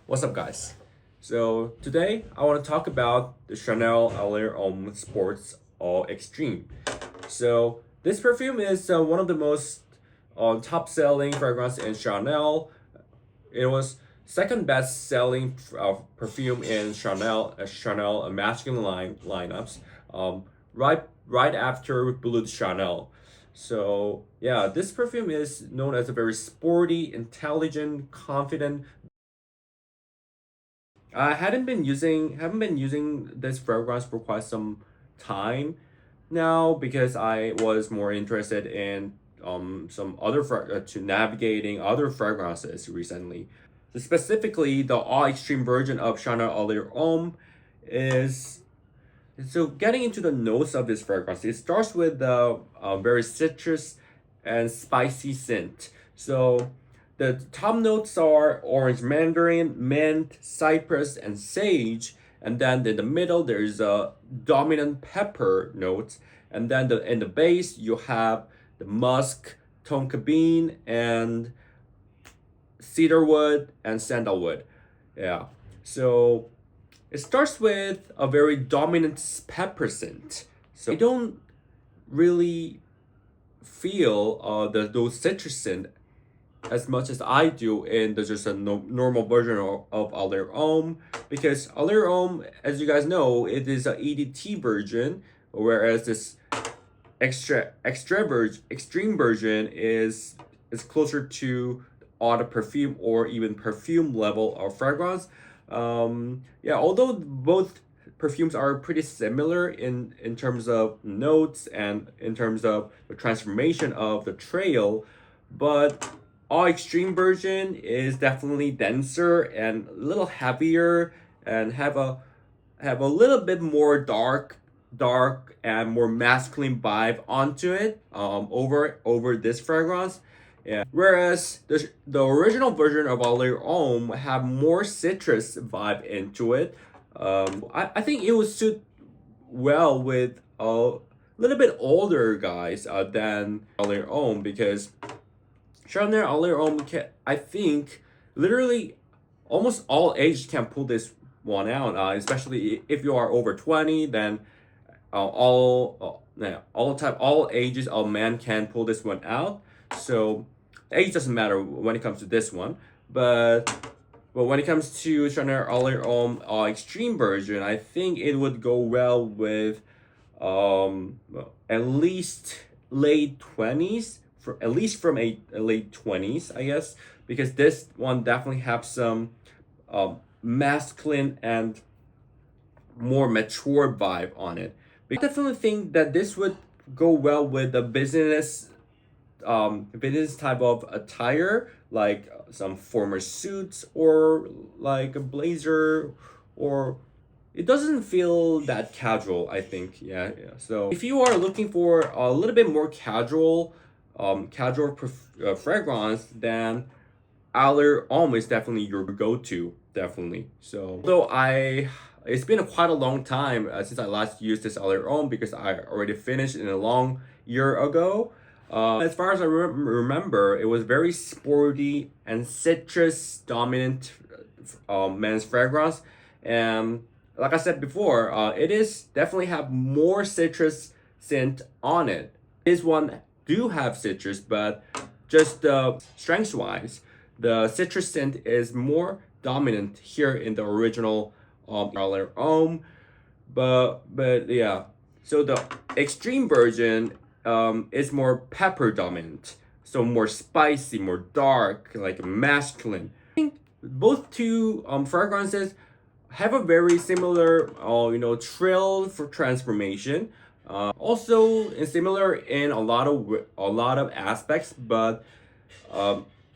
What's up, guys? So today I want to talk about the Chanel Allure Homme Sports All Extreme. So this perfume is one of the most top-selling fragrance in Chanel. It was second best-selling perfume in Chanel masculine lineups. Um, right after Bleu de Chanel. So yeah, this perfume is known as a very sporty, intelligent, confident. I haven't been using this fragrance for quite some time now because I was more interested in some other to navigating other fragrances recently. So specifically, the all extreme version of Chanel Allure Homme is so getting into the notes of this fragrance. It starts with the very citrus and spicy scent. So the top notes are orange mandarin, mint, cypress, and sage. And then in the middle, there's a dominant pepper note. And then in the base, you have the musk, tonka bean, and cedarwood and sandalwood. Yeah. So it starts with a very dominant pepper scent. So I don't really feel those citrus scent as much as I do in the just a normal version of Allure Homme, because Allure Homme, as you guys know, it is a EDT version, whereas this extreme version is closer to eau de perfume or even perfume level of fragrance. Yeah, although both perfumes are pretty similar in terms of notes and in terms of the transformation of the trail, but all extreme version is definitely denser and a little heavier and have a little bit more dark and more masculine vibe onto it over this fragrance. Yeah. Whereas the original version of Allure Homme have more citrus vibe into it. I think it would suit well with a little bit older guys than Allure Homme, because Chanel Allure Homme I think literally almost all ages can pull this one out. Especially if you are over 20, then yeah, all ages of men can pull this one out. So age doesn't matter when it comes to this one, but when it comes to Chanel Allure Homme extreme version, I think it would go well with well, at least late 20s, for at least from a late 20s, I guess, because this one definitely have some masculine and more mature vibe on it. But I definitely think that this would go well with the business type of attire, like some former suits or like a blazer, or it doesn't feel that casual, I think. Yeah. So if you are looking for a little bit more fragrance, then Aller Homme is definitely your go-to, definitely. So though it's been quite a long time since I last used this Aller Homme, because I already finished in a long year ago. As far as I remember, it was very sporty and citrus dominant men's fragrance, and like I said before, it is definitely have more citrus scent on it. This one do have citrus, but just strength wise, the citrus scent is more dominant here in the original Allure Homme. But yeah, so the extreme version is more pepper dominant, so more spicy, more dark, like masculine. I think both two fragrances have a very similar trail for transformation. Also similar in a lot of aspects, but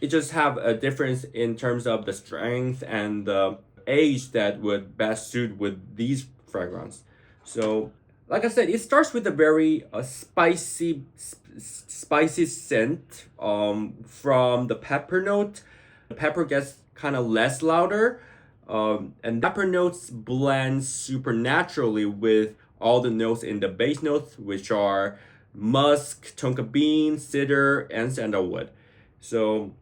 it just have a difference in terms of the strength and the age that would best suit with these fragrance. So, like I said, it starts with a very spicy scent from the pepper note. The pepper gets kind of less louder, and pepper notes blend super naturally with all the notes in the base notes, which are musk, tonka bean, cedar, and sandalwood. So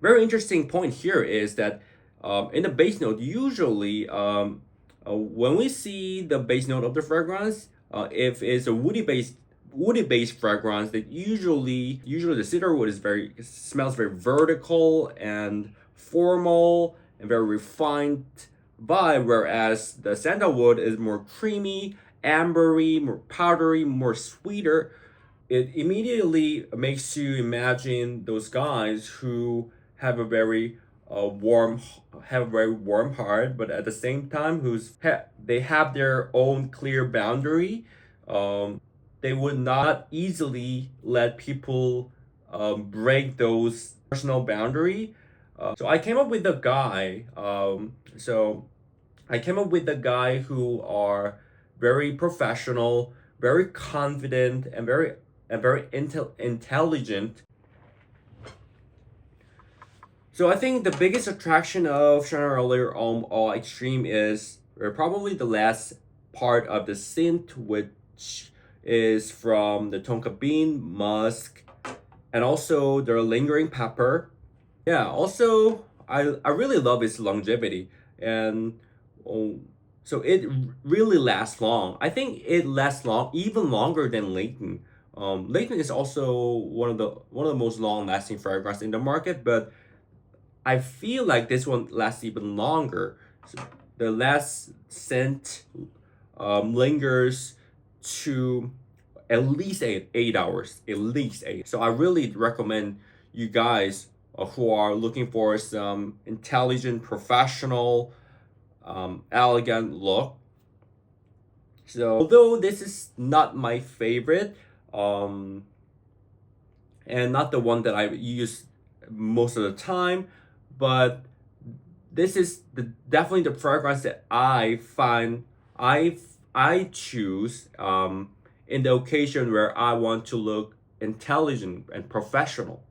very interesting point here is that in the base note, usually when we see the base note of the fragrance, if it's a woody based fragrance, that usually the cedarwood is very smells very vertical and formal and very refined vibe, whereas the sandalwood is more creamy, ambery, more powdery, more sweeter. It immediately makes you imagine those guys who have a very warm have a very warm heart, but at the same time they have their own clear boundary. They would not easily let people break those personal boundary. So I came up with a guy. I came up with a guy who are very professional, very confident, and very intelligent. So I think the biggest attraction of Chanel Allure Homme All Extreme is probably the last part of the scent, which is from the tonka bean, musk, and also the lingering pepper. Yeah, also I really love its longevity, and oh, so it really lasts long. I think it lasts long, even longer than Leighton. Leighton is also one of the most long lasting fragrance in the market, but I feel like this one lasts even longer. So the last scent lingers to at least 8 hours, at least 8. So I really recommend you guys who are looking for some intelligent, professional, elegant look. So although this is not my favorite, um, and not the one that I use most of the time, but this is definitely the fragrance that I choose in the occasion where I want to look intelligent and professional.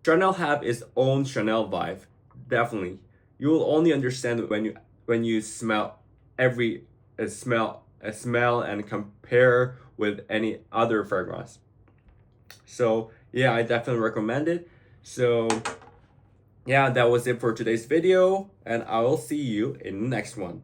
Chanel have its own Chanel vibe, definitely. You will only understand when you smell every a smell and compare with any other fragrance. So yeah, I definitely recommend it. So yeah, that was it for today's video, and I will see you in the next one.